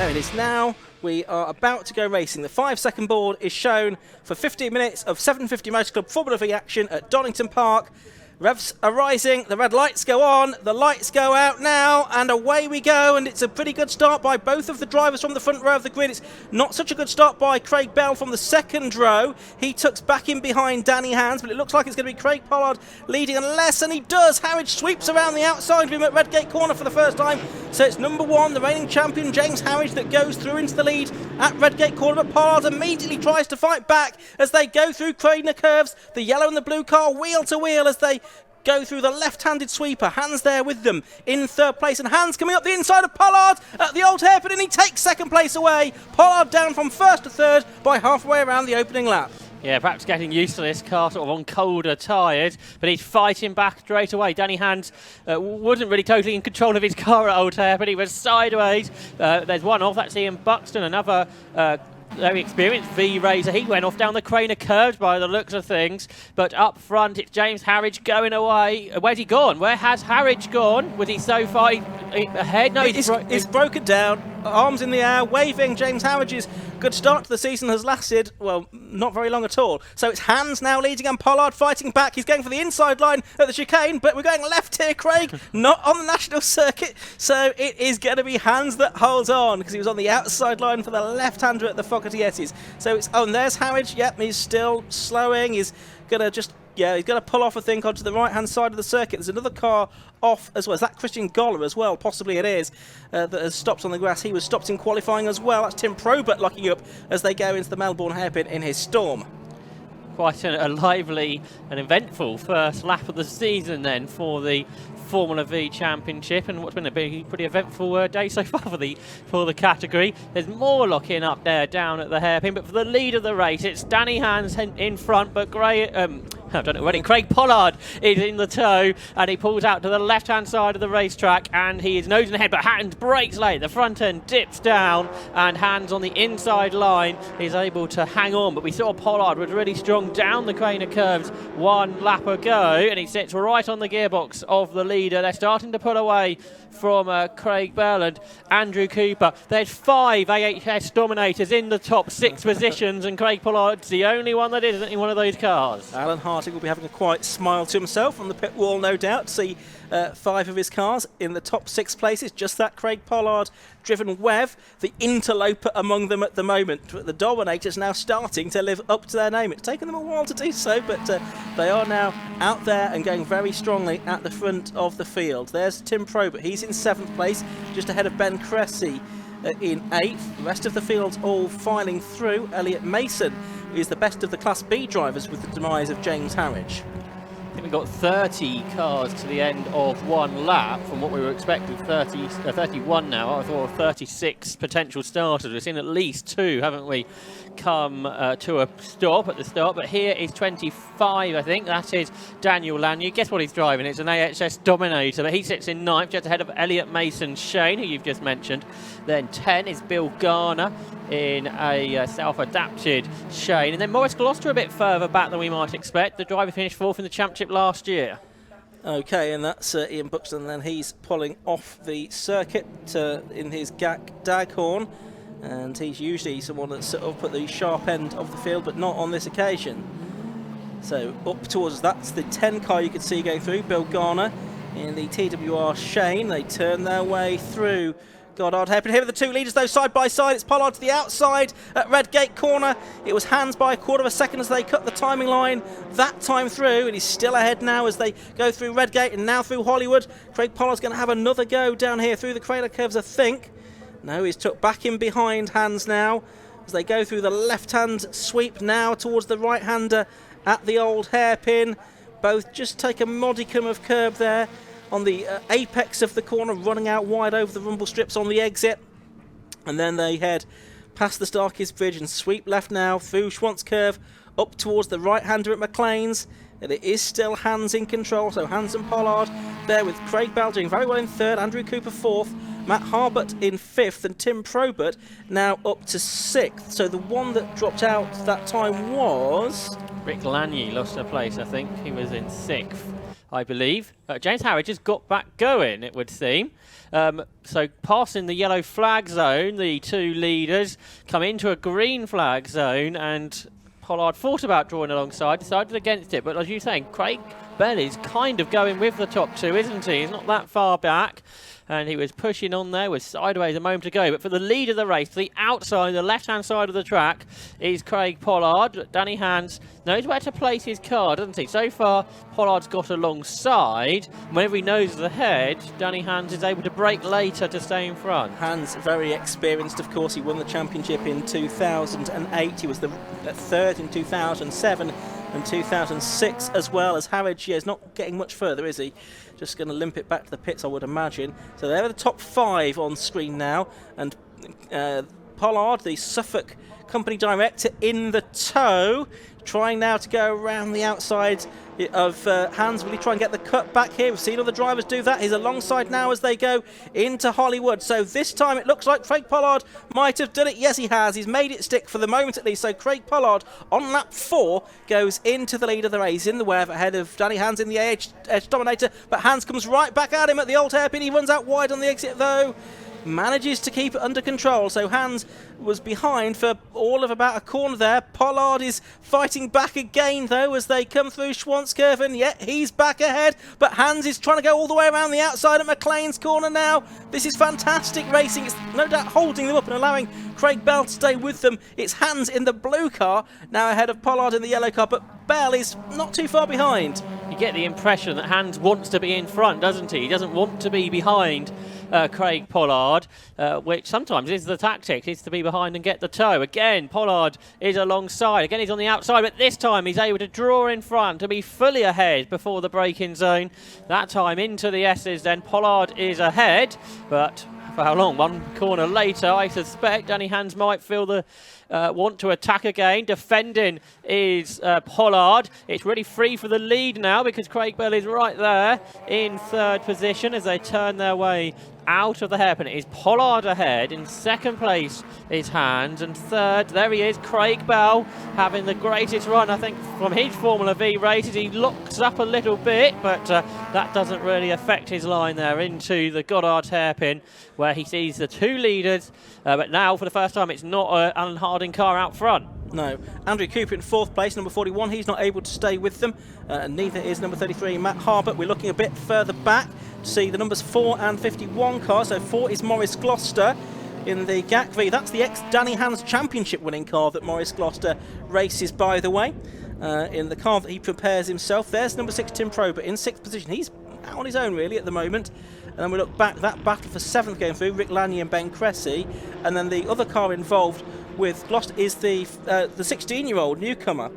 There it is now. We are about to go racing. The 5-second board is shown for 15 minutes of 750 Motor Club Formula V action at Donington Park. Revs are rising, the red lights go on, the lights go out now, and away we go, and it's a pretty good start by both of the drivers from the front row of the grid. It's not such a good start by Craig Bell from the second row. He tucks back in behind Danny Hands, but it looks like it's going to be Craig Pollard leading unless, and he does. Harwich sweeps around the outside of him at Redgate Corner for the first time. So it's number one, the reigning champion, James Harwich, that goes through into the lead at Redgate Corner, but Pollard immediately tries to fight back as they go through Craigner curves. The yellow and the blue car wheel to wheel as they go through the left-handed sweeper. Hands there with them in third place, and Hands coming up the inside of Pollard at the old hairpin, and he takes second place away. Pollard down from first to third by halfway around the opening lap. Yeah, perhaps getting used to this car sort of on colder tyres, but he's fighting back straight away. Danny Hands wasn't really totally in control of his car at Old Hair, but he was sideways. There's one off, that's Ian Buxton, another very experienced V-Racer. He went off down the Craner curves by the looks of things, but up front it's James Harwich going away. Where's he gone? Where has Harwich gone? Was he so far ahead? No, he's broken down, arms in the air, waving. James Harwich's good start to the season has lasted, well, not very long at all. So it's Hands now leading and Pollard fighting back. He's going for the inside line at the chicane, but we're going left here, Craig, not on the national circuit. So it is going to be Hands that holds on because he was on the outside line for the left-hander at the Fogarty-Yetis. So it's, oh, and there's Harwich. Yep, he's still slowing. He's going to just, yeah, he's going to pull off, I think, onto the right-hand side of the circuit. There's another car off as well. Is that Christian Goller as well? Possibly it is, that has stopped on the grass. He was stopped in qualifying as well. That's Tim Probert locking up as they go into the Melbourne hairpin in his Storm. Quite a lively and eventful first lap of the season then for the Formula V Championship, and what's been a pretty eventful day so far for the category. There's more locking up there down at the hairpin, but for the lead of the race, it's Danny Hands in front, but I've done it already. Craig Pollard is in the tow, and he pulls out to the left-hand side of the racetrack, and he is nosing ahead, but Hands brakes late. The front end dips down, and Hands on the inside line is able to hang on, but we saw Pollard was really strong down the Craner curves one lap ago, and he sits right on the gearbox of the leader. They're starting to pull away from Craig Bell and Andrew Cooper. There's 5 AHS dominators in the top 6 positions, and Craig Pollard's the only one that isn't in one of those cars. Alan Hartig will be having a quiet smile to himself on the pit wall, no doubt, to see 5 of his cars in the top 6 places. Just that Craig Pollard driven Wev, the interloper among them at the moment. The Dominators now starting to live up to their name. It's taken them a while to do so, but they are now out there and going very strongly at the front of the field. There's Tim Probert. He's in 7th place, just ahead of Ben Cressy in 8th. The rest of the field's all filing through. Elliot Mason is the best of the Class B drivers with the demise of James Harwich. I think we've got 30 cars to the end of one lap from what we were expecting. 31 now. I thought 36 potential starters. We've seen at least 2, haven't we, come to a stop at the start. But here is 25, I think. That is Daniel Lanyard. Guess what he's driving? It's an AHS Dominator, but he sits in 9th, just ahead of Elliot Mason Shane, who you've just mentioned. Then 10 is Bill Garner in a self-adapted Shane. And then Maurice Gloucester a bit further back than we might expect. The driver finished 4th in the championship last year. Okay, and that's Ian Buxton, and then he's pulling off the circuit in his Daghorn, and he's usually someone that's up at the sharp end of the field, but not on this occasion. So up towards, that's the 10 car you can see going through, Bill Garner in the TWR Shane. They turn their way through Goddard hairpin. Here are the 2 leaders though, side by side. It's Pollard to the outside at Redgate Corner. It was Hands by a quarter of a second as they cut the timing line that time through, and he's still ahead now as they go through Redgate and now through Hollywood. Craig Pollard's going to have another go down here through the Craner curves, I think. No, he's tucked back in behind Hands now as they go through the left-hand sweep now towards the right-hander at the old hairpin. Both just take a modicum of curb there on the apex of the corner, running out wide over the rumble strips on the exit, and then they head past the Starkey's Bridge and sweep left now through Schwantz Curve up towards the right-hander at McLean's, and it is still Hands in control. So Hands and Pollard there with Craig Bell doing very well in 3rd, Andrew Cooper 4th, Matt Harbert in 5th, and Tim Probert now up to 6th. So the one that dropped out that time was Rick Lanier lost a place, I think. He was in 6th, I believe. James Harry just got back going, it would seem. So passing the yellow flag zone, the 2 leaders come into a green flag zone, and Pollard thought about drawing alongside, decided against it. But as you're saying, Craig Bell is kind of going with the top 2, isn't he? He's not that far back. And he was pushing on there, was sideways a moment ago. But for the lead of the race, the outside, the left-hand side of the track, is Craig Pollard. Danny Hans knows where to place his car, doesn't he? So far, Pollard's got alongside. Whenever he knows ahead, Danny Hans is able to brake later to stay in front. Hans, very experienced, of course. He won the championship in 2008. He was the 3rd in 2007 and 2006 as well. As Harwich, yeah, is not getting much further, is he? Just going to limp it back to the pits, I would imagine. So they're the top 5 on screen now, and Pollard, the Suffolk company director, in the tow, trying now to go around the outside of Hans. Will he try and get the cut back here? We've seen other drivers do that. He's alongside now as they go into Hollywood. So this time it looks like Craig Pollard might have done it. Yes, he has. He's made it stick for the moment at least. So Craig Pollard on lap 4 goes into the lead of the race in the wave ahead of Danny Hans in the AH Dominator. But Hans comes right back at him at the old hairpin. He runs out wide on the exit though. Manages to keep it under control. So Hans was behind for all of about a corner there. Pollard is fighting back again though as they come through Schwanzkurven. Yeah, he's back ahead, but Hans is trying to go all the way around the outside at McLean's corner now. This is fantastic racing. It's no doubt holding them up and allowing Craig Bell to stay with them. It's Hans in the blue car now ahead of Pollard in the yellow car, but Bell is not too far behind. You get the impression that Hans wants to be in front, doesn't he? He doesn't want to be behind Craig Pollard, which sometimes is the tactic, is to be behind and get the tow. Again, Pollard is alongside. Again, he's on the outside, but this time he's able to draw in front to be fully ahead before the braking zone. That time into the S's, then Pollard is ahead, but for how long? One corner later, I suspect Danny Hans might feel the want to attack again. Defending is Pollard. It's really free for the lead now because Craig Bell is right there in 3rd position as they turn their way out of the hairpin. It is Pollard ahead. In 2nd place is Hans, and 3rd, there he is, Craig Bell, having the greatest run, I think, from his Formula V races. He looks up a little bit, but that doesn't really affect his line there into the Goddard's hairpin, where he sees the 2 leaders, but now, for the first time, it's not Alan Harding car out front. No. Andrew Cooper in 4th place, number 41. He's not able to stay with them. Neither is number 33, Matt Harbert. We're looking a bit further back to see the numbers 4 and 51 cars. So 4 is Maurice Gloucester in the GAC V. That's the ex-Danny Hans championship winning car that Maurice Gloucester races, by the way, in the car that he prepares himself. There's number 6, Tim Probert in 6th position. He's out on his own, really, at the moment. And then we look back, that battle for 7th going through, Rick Lanier and Ben Cressy. And then the other car involved with Gloucester is the 16-year-old newcomer,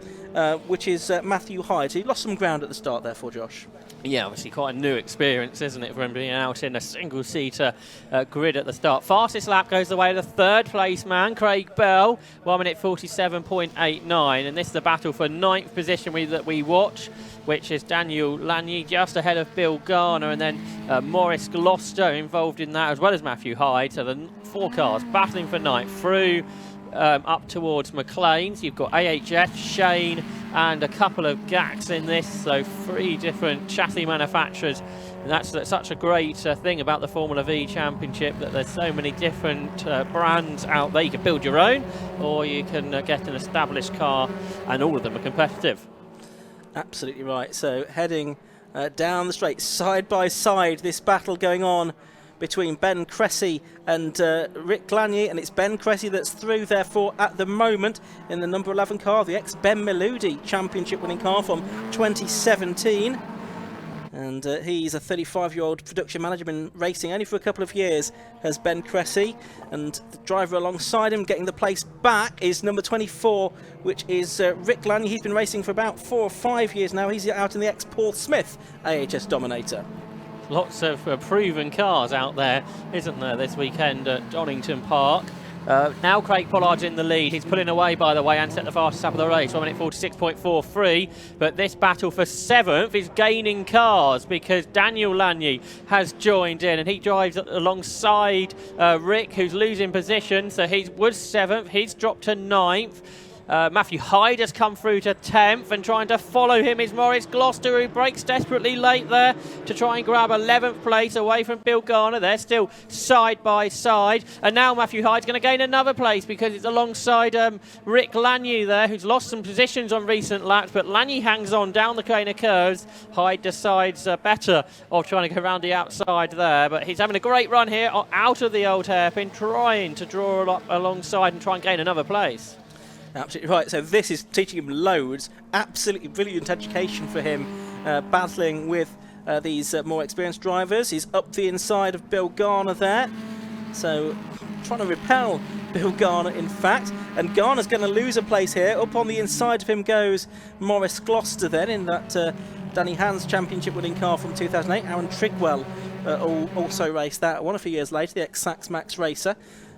which is Matthew Hyde. He lost some ground at the start there for Josh. Yeah, obviously quite a new experience, isn't it, for him being out in a single-seater grid at the start. Fastest lap goes the way of the 3rd place man, Craig Bell, 1 minute 47.89, and this is the battle for 9th position that we watch, which is Daniel Lanier just ahead of Bill Garner, and then Maurice Gloucester involved in that, as well as Matthew Hyde. So the 4 cars battling for 9th through up towards McLean's. You've got AHF, Shane, and a couple of GACs in this, so 3 different chassis manufacturers. And that's such a great thing about the Formula V Championship, that there's so many different brands out there. You can build your own, or you can get an established car, and all of them are competitive. Absolutely right. So heading down the straight, side by side, this battle going on between Ben Cressy and Rick Lanier, and it's Ben Cressy that's through, therefore, at the moment in the number 11 car, the ex-Ben Meludi championship winning car from 2017. And he's a 35-year-old production manager, been racing only for a couple of years, has Ben Cressy. And the driver alongside him getting the place back is number 24, which is Rick Lanier. He's been racing for about 4 or 5 years now. He's out in the ex-Paul Smith AHS Dominator. Lots of proven cars out there, isn't there, this weekend at Donington Park. Now Craig Pollard's in the lead. He's pulling away, by the way, and set the fastest lap of the race, 1 minute 46.43. But this battle for 7th is gaining cars because Daniel Lanier has joined in, and he drives alongside Rick, who's losing position. So he was 7th. He's dropped to 9th. Matthew Hyde has come through to 10th, and trying to follow him is Morris Gloucester, who breaks desperately late there to try and grab 11th place away from Bill Garner. They're still side by side, and now Matthew Hyde's going to gain another place because it's alongside Rick Lanier there, who's lost some positions on recent laps, but Lanier hangs on down the cane of curves. Hyde decides better of trying to go around the outside there, but he's having a great run here out of the old hairpin, trying to draw up alongside and try and gain another place. Absolutely right. So this is teaching him loads. Absolutely brilliant education for him, battling with these more experienced drivers. He's up the inside of Bill Garner there. So trying to repel Bill Garner, in fact. And Garner's going to lose a place here. Up on the inside of him goes Morris Gloucester then in that Danny Hans championship winning car from 2008. Aaron Trigwell also raced that one a few years later, the ex-Sax Max racer.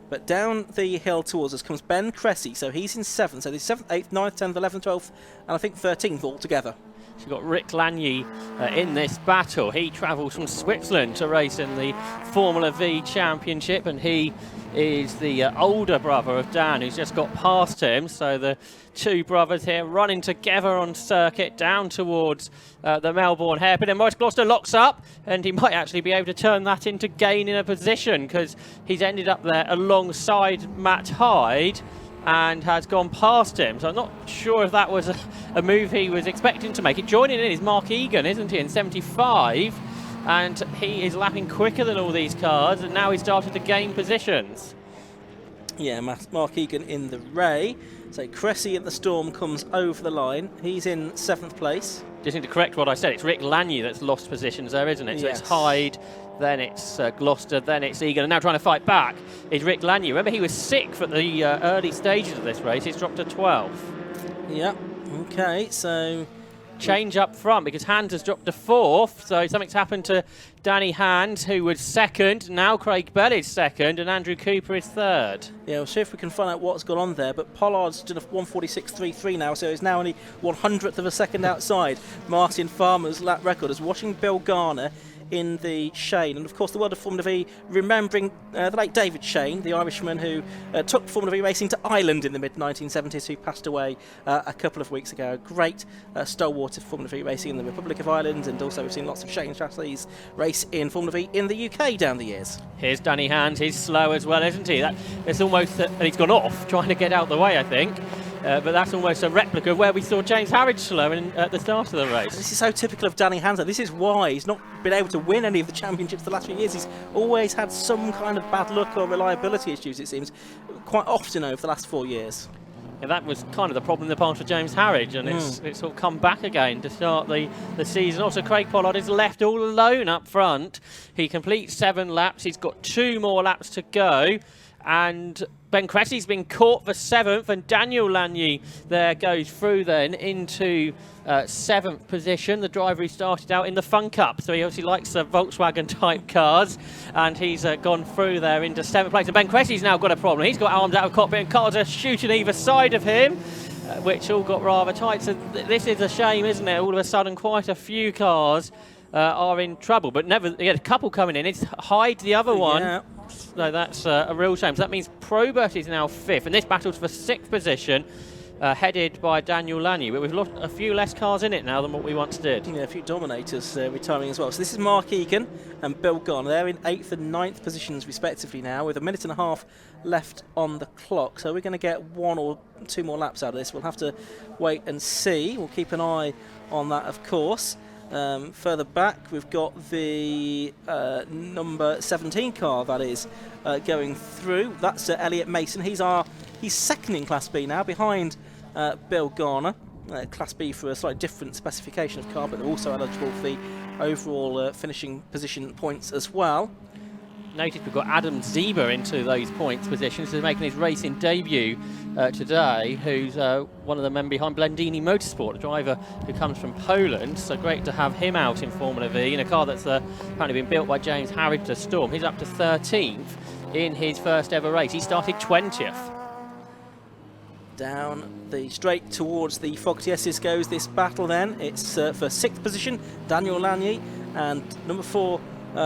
But down the hill towards us comes Ben Cressy, so he's in 7th. So he's 7th, 8th, 9th, 10th, 11th, 12th, and I think 13th altogether. So you've got Rick Lanier in this battle. He travels from Switzerland to race in the Formula V Championship, and he is the older brother of Dan, who's just got past him. So the two brothers here running together on circuit down towards the Melbourne hairpin. And Morris Gloucester locks up, and he might actually be able to turn that into gaining a position, because he's ended up there alongside Matt Hyde and has gone past him. So I'm not sure if that was a move he was expecting to make. It joining in is Mark Egan, isn't he, in 75, and he is lapping quicker than all these cars, and now he's started to gain positions. Yeah, Mark Egan in the Ray. So Cressy at the Storm comes over the line. He's in 7th place. Just need to correct what I said. It's Rick Lanier that's lost positions there, isn't it? Yes. So it's Hyde, then it's Gloucester, then it's Egan, and now trying to fight back is Rick Lanier. Remember, he was 6th at the early stages of this race. He's dropped to 12th. Yeah, okay, so change up front because Hand has dropped to 4th, so something's happened to Danny Hand, who was 2nd. Now Craig Bell is 2nd, and Andrew Cooper is 3rd. Yeah, we'll see if we can find out what's gone on there, but Pollard's done a 1:46.33 now, so he's now only 100th of a second outside Martin Farmer's lap record, as watching Bill Garner in the Shane. And of course the world of Formula V remembering the late David Shane, the Irishman who took Formula V racing to Ireland in the mid-1970s, who passed away a couple of weeks ago. A great stalwart of Formula V racing in the Republic of Ireland, and also we've seen lots of Shane Chassleys race in Formula V in the UK down the years. Here's Danny Hand, he's slow as well, isn't he? It's almost, and he's gone off trying to get out the way, I think. But that's almost a replica of where we saw James Harridge slow at the start of the race. This is so typical of Danny Hand. This is why he's not been able to win any of the championships the last few years. He's always had some kind of bad luck or reliability issues, it seems, quite often over the last 4 years. Yeah, that was kind of the problem in the past for James Harridge, and it's sort of come back again to start the season. Also, Craig Pollard is left all alone up front. He completes 7 laps. He's got 2 more laps to go. And Ben Cressy's been caught for 7th, and Daniel Lanier there goes through then into 7th position, the driver who started out in the Fun Cup. So he obviously likes Volkswagen type cars, and he's gone through there into 7th place. And Ben Cressy's now got a problem. He's got arms out of cockpit, and cars are shooting either side of him, which all got rather tight. So this is a shame, isn't it? All of a sudden, quite a few cars are in trouble, but never. Yeah, a couple coming in. It's Hyde, the other one. Yeah. So that's a real shame. So that means Probert is now 5th, and this battle's for 6th position, headed by Daniel Lanier. But we've lost a few less cars in it now than what we once did. Yeah, a few Dominators retiring as well. So this is Mark Egan and Bill Garner. They're in 8th and 9th positions respectively now, with a minute and a half left on the clock. So we're going to get 1 or 2 more laps out of this. We'll have to wait and see. We'll keep an eye on that, of course. Further back, we've got the number 17 car that is going through. That's Elliot Mason. He's 2nd in Class B now, behind Bill Garner. Class B for a slightly different specification of car, but they're also eligible for the overall finishing position points as well. Notice we've got Adam Zieber into those points positions. He's making his racing debut today, who's one of the men behind Blendini Motorsport, a driver who comes from Poland. So great to have him out in Formula V in a car that's apparently been built by James Harridge to Storm. He's up to 13th in his first ever race. He started 20th. Down the straight towards the Fog TSs goes this battle then. It's for 6th position, Daniel Lanier, and number 4,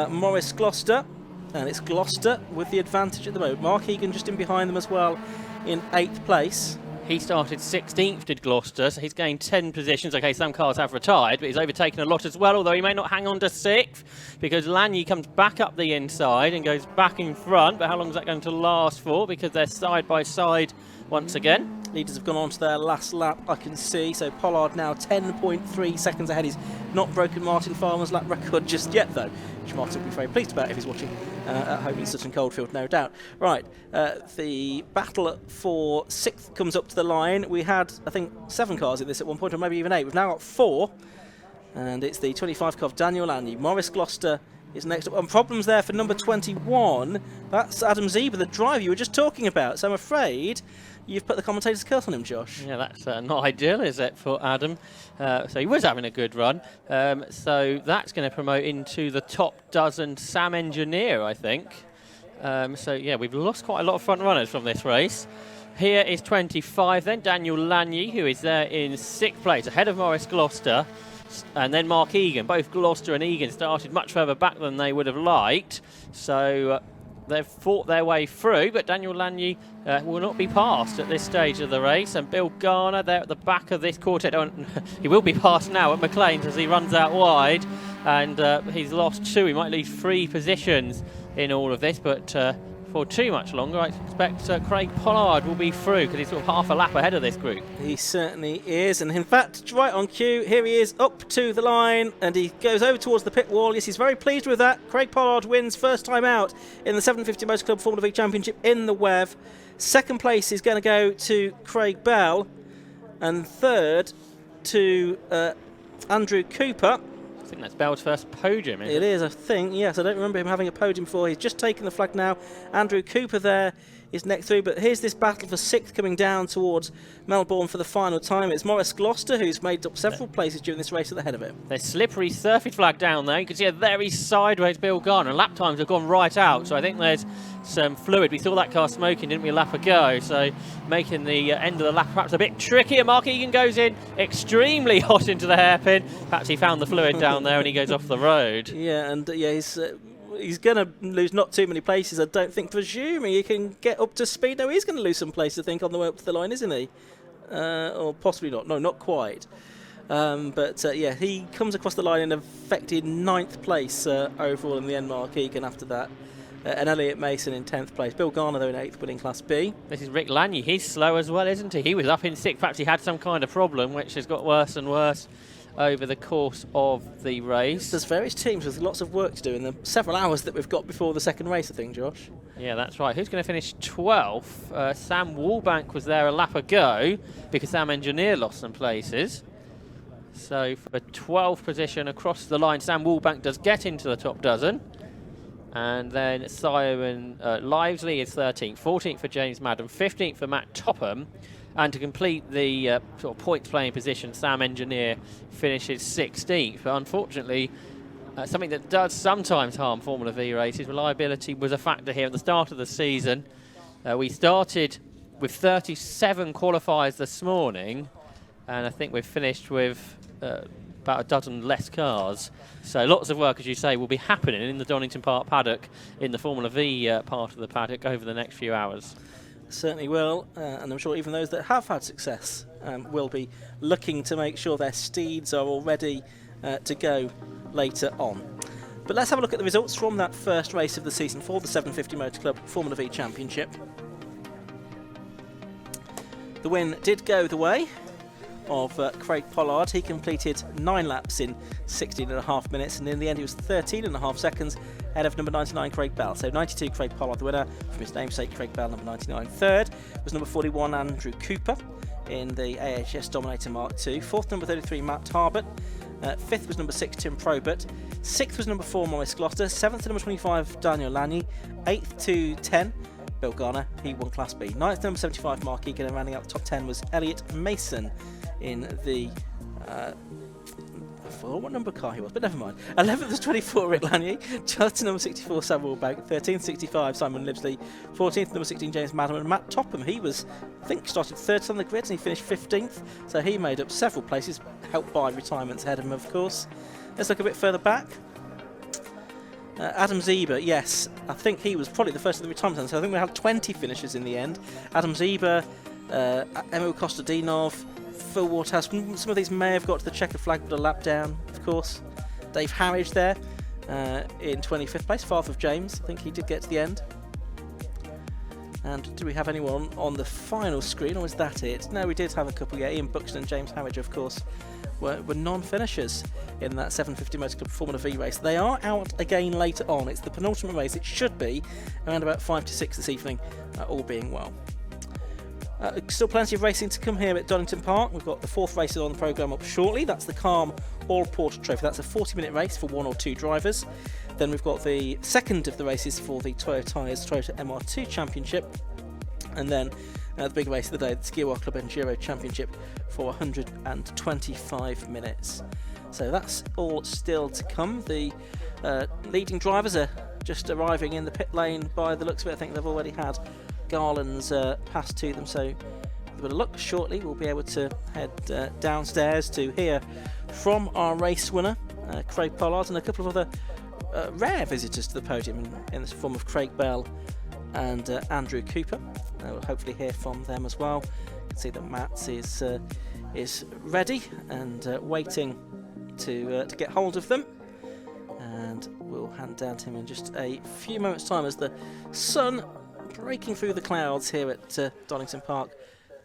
Morris Gloucester. And it's Gloucester with the advantage at the moment. Mark Egan just in behind them as well in 8th place. He started 16th, did Gloucester, so he's gained 10 positions. Okay, some cars have retired, but he's overtaken a lot as well, although he may not hang on to 6th, because Lanier comes back up the inside and goes back in front. But how long is that going to last for? Because they're side by side once again. Leaders have gone on to their last lap, I can see. So Pollard now 10.3 seconds ahead. He's not broken Martin Farmer's lap record just yet, though, which Martin will be very pleased about if he's watching at home in Sutton Coldfield, no doubt. Right, the battle for 6th comes up to the line. We had, I think, 7 cars in this at one point, or maybe even 8. We've now got 4, and it's the 25 car of Daniel Lanier. Morris Gloucester is next up. And problems there for number 21. That's Adam Zieber, the driver you were just talking about. So I'm afraid you've put the commentator's curse on him, Josh. Yeah, that's not ideal, is it, for Adam? So he was having a good run. So that's going to promote into the top dozen Sam Engineer, I think. So, yeah, we've lost quite a lot of front runners from this race. Here is 25 then, Daniel Lanier, who is there in 6th place, ahead of Morris Gloucester. And then Mark Egan. Both Gloucester and Egan started much further back than they would have liked. So they've fought their way through, but Daniel Lanier will not be passed at this stage of the race. And Bill Garner there at the back of this quartet. He will be passed now at McLean's as he runs out wide. And he's lost 2. He might lose 3 positions in all of this, but for too much longer, I expect Craig Pollard will be through, because he's sort of half a lap ahead of this group. He certainly is, and in fact, right on cue, here he is up to the line, and he goes over towards the pit wall. Yes, he's very pleased with that. Craig Pollard wins first time out in the 750 Motor Club Formula V Championship in the WEV. 2nd place is going to go to Craig Bell, and 3rd to Andrew Cooper. I think that's Bell's first podium, isn't it? It is, I think. Yes, I don't remember him having a podium before. He's just taken the flag now. Andrew Cooper there is next through, but here's this battle for 6th coming down towards Melbourne for the final time. It's Morris Gloucester who's made up several places during this race at the head of it. There's slippery surface flag down there. You can see a very sideways Bill Garner. Lap times have gone right out, so I think there's some fluid. We saw that car smoking, didn't we, a lap ago? So making the end of the lap perhaps a bit trickier. Mark Egan goes in extremely hot into the hairpin. Perhaps he found the fluid down there and he goes off the road. Yeah, and he's going to lose not too many places, I don't think, presuming he can get up to speed. No, he's going to lose some places, I think, on the way up to the line, isn't he? Or possibly not. No, not quite. Yeah, he comes across the line in effective 9th place overall in the end, Mark Egan after that. And Elliot Mason in 10th place. Bill Garner, though, in 8th, winning Class B. This is Rick Lanier. He's slow as well, isn't he? He was up in 6th. Perhaps he had some kind of problem, which has got worse and worse over the course of the race. There's various teams with lots of work to do in the several hours that we've got before the second race, I think, Josh. Yeah, that's right. Who's going to finish 12th? Sam Wallbank was there a lap ago because Sam Engineer lost some places. So for the 12th position across the line, Sam Wallbank does get into the top dozen. And then Simon Livesley is 13th, 14th for James Madden, 15th for Matt Topham. And to complete the sort of points playing position, Sam Engineer finishes 16th. But unfortunately, something that does sometimes harm Formula V races, reliability was a factor here at the start of the season. We started with 37 qualifiers this morning, and I think we've finished with about a dozen less cars. So lots of work, as you say, will be happening in the Donington Park paddock, in the Formula V part of the paddock over the next few hours. Certainly will, and I'm sure even those that have had success will be looking to make sure their steeds are all ready to go later on. But let's have a look at the results from that first race of the season for the 750 Motor Club Formula V Championship. The win did go the way of Craig Pollard. He completed 9 laps in 16.5 minutes, and in the end he was 13.5 seconds ahead of number 99 Craig Bell. So 92 Craig Pollard the winner, from his namesake Craig Bell, number 99. Third was number 41 Andrew Cooper in the AHS Dominator Mark II. Fourth, number 33 Matt Tarbert. Fifth was number 6 Tim Probert. Sixth was number 4 Morris Gloucester. Seventh to number 25 Daniel Lanier. 8th to 10 Bill Garner, he won Class B. 9th, number 75 Mark Egan, and rounding out the top 10 was Elliot Mason in the I forgot what number car he was, but never mind. 11th was 24 Rick Lanier, 12th number 64 Sam Wallbank, 13th 65 Simon Livesley, 14th number 16 James Madden, and Matt Topham, he was, I think, started 3rd on the grid and he finished 15th, so he made up several places, helped by retirements ahead of him, of course. Let's look a bit further back. Adam Zieber, yes, I think he was probably the first of the retirements, so I think we had 20 finishers in the end. Adam Zieber Emil Kostadinov, Phil Waterhouse. Some of these may have got to the checkered flag with a lap down, of course. Dave Harridge there in 25th place, father of James. I think he did get to the end. And do we have anyone on the final screen, or is that it? No, we did have a couple. Yeah, Ian Buxton and James Harridge, of course, were non-finishers in that 750 Motor Club Formula V race. They are out again later on. It's the penultimate race. It should be around about 5 to 6 this evening, all being well. Still plenty of racing to come here at Donington Park. We've got the 4th race on the programme up shortly. That's the Calm All Porter Trophy. That's a 40-minute race for 1 or 2 drivers. Then we've got the second of the races for the Toyo Tyres Toyota MR2 Championship. And then the big race of the day, the Ski World Club Enduro Championship for 125 minutes. So that's all still to come. The leading drivers are just arriving in the pit lane by the looks of it. I think they've already had garlands passed to them, so with a bit of luck, shortly we'll be able to head downstairs to hear from our race winner, Craig Pollard, and a couple of other rare visitors to the podium in the form of Craig Bell and Andrew Cooper. We'll hopefully hear from them as well. You can see that Matt is ready and waiting to get hold of them, and we'll hand down to him in just a few moments' time as the sun breaking through the clouds here at Donington Park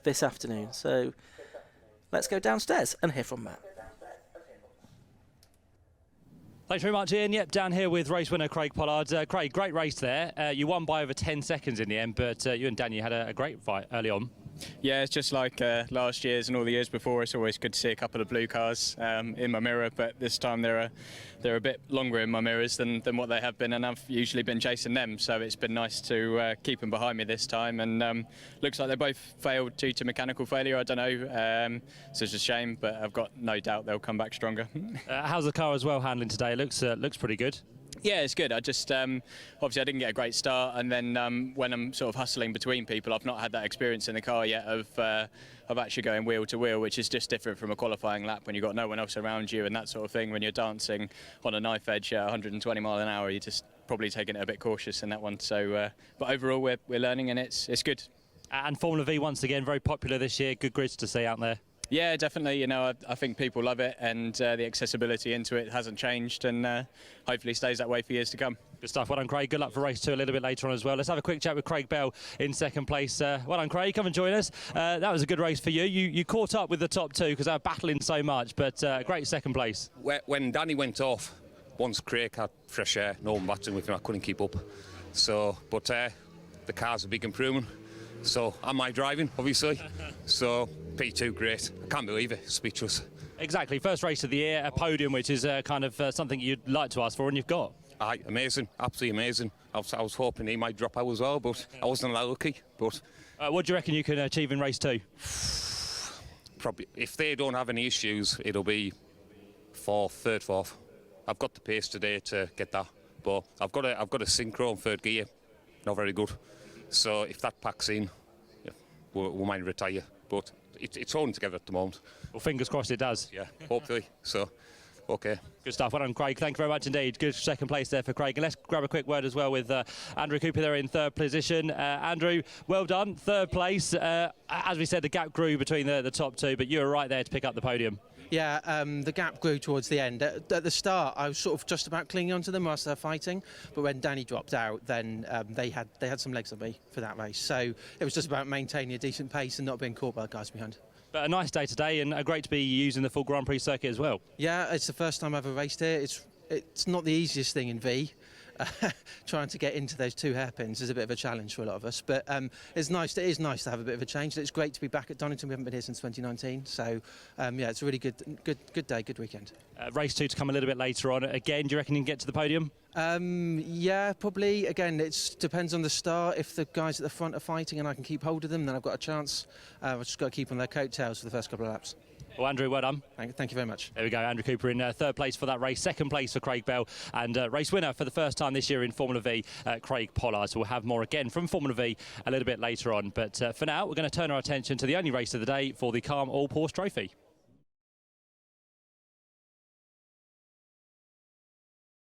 this afternoon. So let's go downstairs and hear from Matt. Thanks very much, Ian. Yep, down here with race winner Craig Pollard. Craig, great race there. You won by over 10 seconds in the end, but you and Danny had a great fight early on. Yeah, it's just like last year's and all the years before. It's always good to see a couple of blue cars in my mirror, but this time they're a bit longer in my mirrors than what they have been, and I've usually been chasing them, so it's been nice to keep them behind me this time. And looks like they both failed due to mechanical failure. I don't know, so it's a shame, but I've got no doubt they'll come back stronger. How's the car as well handling today? It looks pretty good. Yeah, it's good. I just obviously I didn't get a great start, and then when I'm sort of hustling between people, I've not had that experience in the car yet of actually going wheel to wheel, which is just different from a qualifying lap when you've got no one else around you and that sort of thing. When you're dancing on a knife edge at 120 mile an hour, you're just probably taking it a bit cautious in that one. So, but overall we're learning, and it's good. And Formula V once again very popular this year. Good grids to see out there. Yeah, definitely. You know, I think people love it, and the accessibility into it hasn't changed, and hopefully stays that way for years to come. Good stuff. Well done, Craig. Good luck for race 2 a little bit later on as well. Let's have a quick chat with Craig Bell in second place. Well done, Craig. Come and join us. That was a good race for you. You caught up with the top 2 because they were battling so much, but great second place. When Danny went off, once Craig had fresh air, no one battling with him, I couldn't keep up. So, but the car's a big improvement. So, am I driving, obviously? So, P2, great. I can't believe it. Speechless. Exactly. First race of the year, a podium, which is kind of something you'd like to ask for, and you've got. Aye, amazing. Absolutely amazing. I was hoping he might drop out as well, but I wasn't that lucky. But what do you reckon you can achieve in race 2? Probably, if they don't have any issues, it'll be 4th, 3rd, 4th. I've got the pace today to get that, but I've got a synchro in 3rd gear. Not very good. So if that packs in, yeah, we might retire. But it's holding together at the moment. Well, fingers crossed it does. Yeah, hopefully. So, okay. Good stuff. Well done, Craig. Thank you very much indeed. Good second place there for Craig. And let's grab a quick word as well with Andrew Cooper there in 3rd position. Andrew, well done. 3rd place. As we said, the gap grew between the top 2, but you were right there to pick up the podium. Yeah, the gap grew towards the end. At the start, I was sort of just about clinging onto them whilst they're fighting, but when Danny dropped out, then they had some legs on me for that race. So it was just about maintaining a decent pace and not being caught by the guys behind. But a nice day today, and great to be using the full Grand Prix circuit as well. Yeah, it's the first time I've ever raced here. It's not the easiest thing in V. Trying to get into those 2 hairpins is a bit of a challenge for a lot of us, but it is nice to have a bit of a change. It's great to be back at Donington. We haven't been here since 2019, so yeah, it's a really good day, good weekend. Race 2 to come a little bit later on. Again, do you reckon you can get to the podium? Yeah, probably. Again, it depends on the start. If the guys at the front are fighting and I can keep hold of them, then I've got a chance. I've just got to keep on their coattails for the first couple of laps. Well, Andrew, well done. Thank you very much. There we go, Andrew Cooper in 3rd place for that race, 2nd place for Craig Bell, and race winner for the first time this year in Formula V, Craig Pollard. So we'll have more again from Formula V a little bit later on. But for now, we're going to turn our attention to the only race of the day for the Calm All Porsche Trophy.